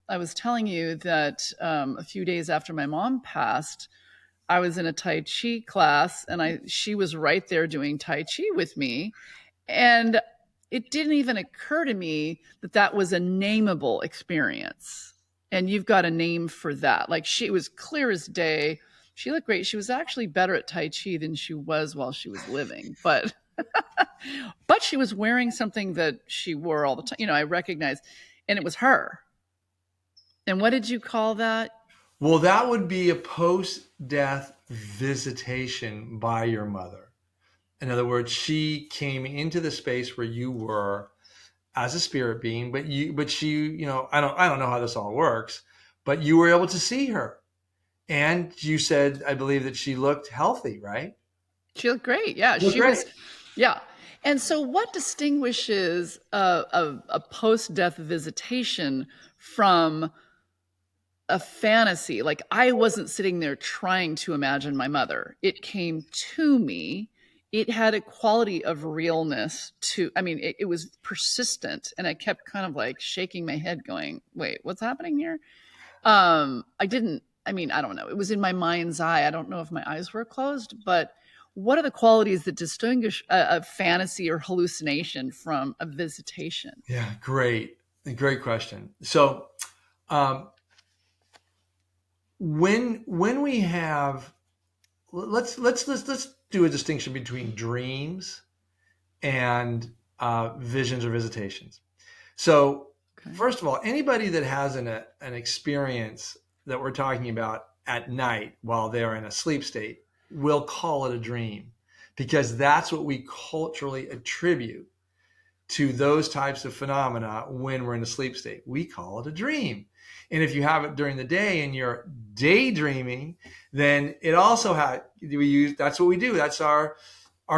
I was telling you that a few days after my mom passed, I was in a Tai Chi class, and she was right there doing Tai Chi with me. And it didn't even occur to me that that was a nameable experience. And you've got a name for that. Like, she was clear as day. She looked great. She was actually better at Tai Chi than she was while she was living. But she was wearing something that she wore all the time. I recognized, and it was her. And what did you call that? Well, that would be a post-death visitation by your mother. In other words, she came into the space where you were as a spirit being, but she, I don't know how this all works, but you were able to see her. And you said, I believe, that she looked healthy, right? She looked great. Yeah, Looked she was. great. Yeah. And so, what distinguishes a post-death visitation from a fantasy? Like, I wasn't sitting there trying to imagine my mother. It came to me. It had a quality of realness it was persistent, and I kept kind of like shaking my head going, wait, what's happening here? I didn't, I don't know. It was in my mind's eye. I don't know if my eyes were closed, but what are the qualities that distinguish a fantasy or hallucination from a visitation? Yeah, great question. So, when we have, let's do a distinction between dreams and visions or visitations. So, okay. First of all, anybody that has an experience that we're talking about at night while they're in a sleep state, we'll call it a dream, because that's what we culturally attribute to those types of phenomena when we're in a sleep state. We call it a dream. And if you have it during the day and you're daydreaming, then it also that's what we do. That's our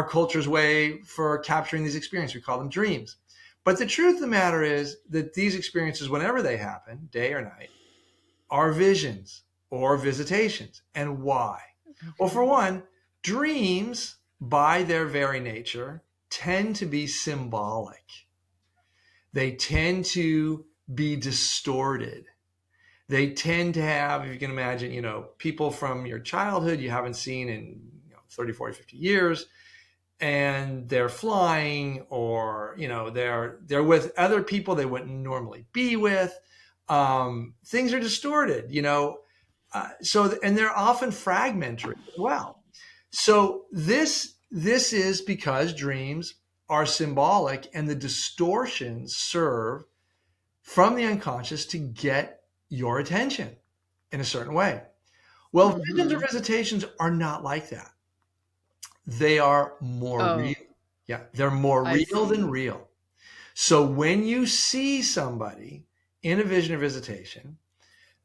culture's way for capturing these experiences. We call them dreams. But the truth of the matter is that these experiences, whenever they happen, day or night, are visions or visitations. And why? Okay. Well, for one, dreams, by their very nature, tend to be symbolic. They tend to be distorted. They tend to have, if you can imagine, people from your childhood you haven't seen in 30, 40, 50 years, and they're flying, or they're with other people they wouldn't normally be with. Things are distorted, and they're often fragmentary as well. So this is because dreams are symbolic, and the distortions serve from the unconscious to get your attention in a certain way. Well, visions or visitations are not like that. They are more real. Yeah, they're more real than real. So when you see somebody in a vision or visitation,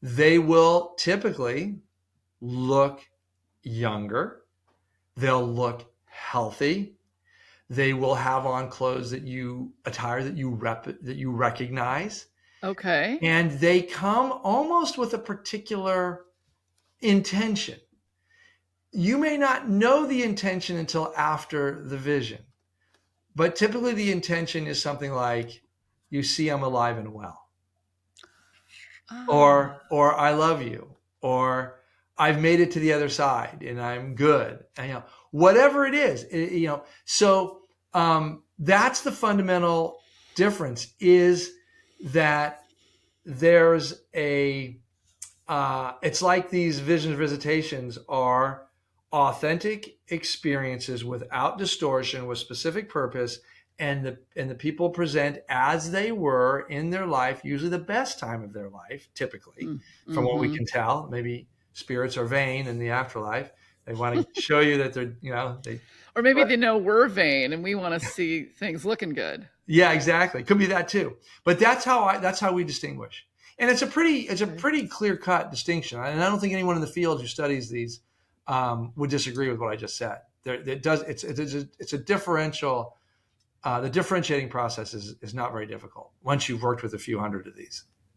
they will typically look younger. They'll look healthy. They will have on clothes that you recognize. Okay. And they come almost with a particular intention. You may not know the intention until after the vision, but typically the intention is something like, you see, I'm alive and well, or I love you, or I've made it to the other side and I'm good. And, whatever it is, so that's the fundamental difference, is that there's it's like these visions, visitations are authentic experiences without distortion, with specific purpose, and the people present as they were in their life, usually the best time of their life, typically, from what we can tell. Maybe spirits are vain in the afterlife. They want to show you that they're, or maybe they know we're vain and we want to see things looking good. Yeah, exactly. Could be that too. But that's how we distinguish. And it's a pretty clear-cut distinction. And I don't think anyone in the field who studies these would disagree with what I just said. It's a differential. The differentiating process is not very difficult once you've worked with a few hundred of these.